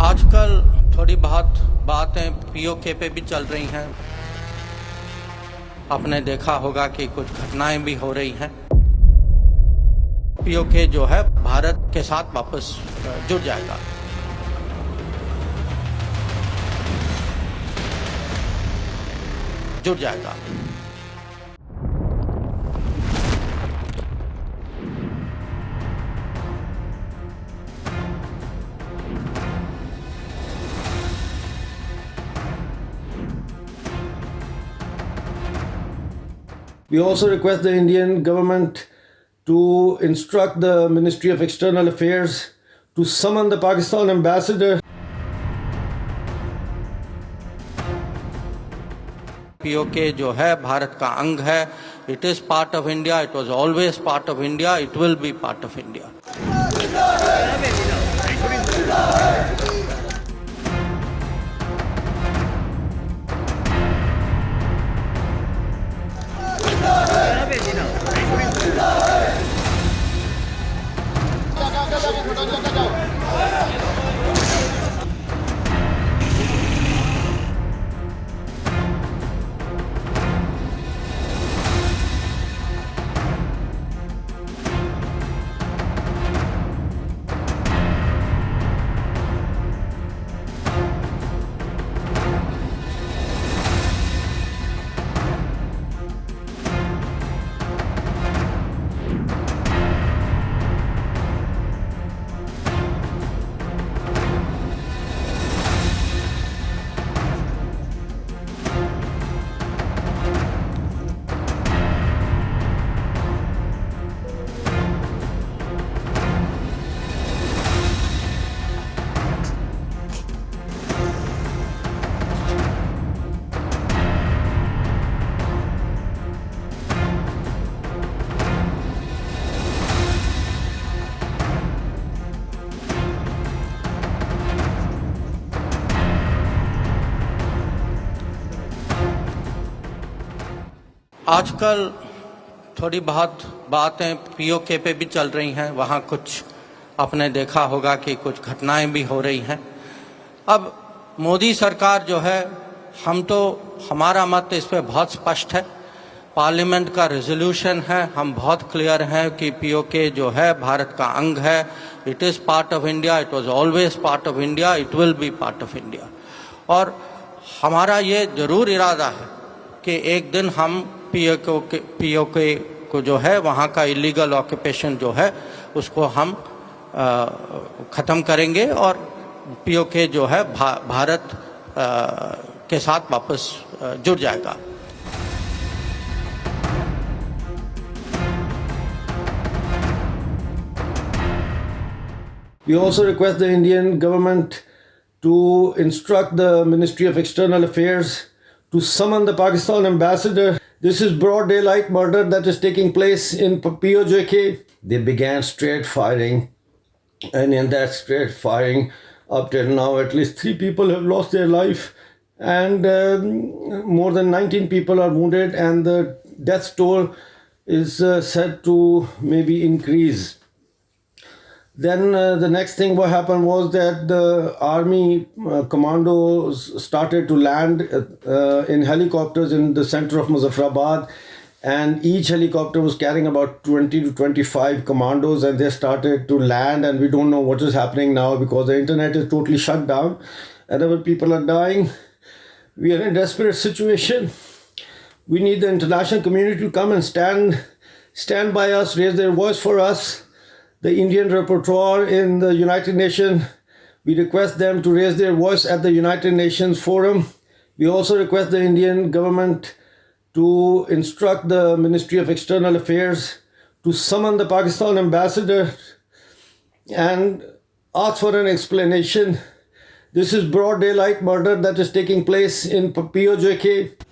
आजकल थोड़ी बहुत बातें पीओके पे भी चल रही हैं। आपने देखा होगा कि कुछ घटनाएं भी हो रही हैं। पीओके जो है भारत के साथ वापस जुड़ जाएगा। जुड़ जाएगा। We also request the Indian government to instruct the Ministry of External Affairs to summon the Pakistan ambassador. PoK जो है भारत का अंग है। It is part of India. It was always part of India. It will be part of India. आजकल थोड़ी बहुत बातें PoK पे भी चल रही हैं। वहाँ कुछ आपने देखा होगा कि कुछ घटनाएं भी हो रही हैं। अब मोदी सरकार जो है, हमारा मत इस पे बहुत स्पष्ट है। पार्लियामेंट का रेजोल्यूशन है, हम बहुत क्लियर हैं कि पीओके जो है भारत का अंग है। It is part of India. It was always part of India. It will be part of India. और हमारा ये जरूर इरादा है कि एक दिन हम पीओके को जो है वहाँ का इलीगल ऑक्यूपेशन जो है उसको हम ख़त्म करेंगे और पीओके जो है भारत के साथ वापस जुड़ जाएगा। We also request the Indian government to instruct the Ministry of External Affairs to summon the Pakistan ambassador. This is broad daylight murder that is taking place in POJK. They began straight firing, and in that straight firing, up till now, at least 3 people have lost their life, and more than 19 people are wounded, and the death toll is said to maybe increase. Then the next thing what happened was that the army commandos started to land in helicopters in the center of Muzaffarabad, and each helicopter was carrying about 20 to 25 commandos, and they started to land, and we don't know what is happening now because the internet is totally shut down and our people are dying. We are in a desperate situation. We need the international community to come and stand by us, raise their voice for us. The Indian rapporteur in the United Nations, we request them to raise their voice at the United Nations Forum. We also request the Indian government to instruct the Ministry of External Affairs to summon the Pakistan ambassador and ask for an explanation. This is broad daylight murder that is taking place in POJK.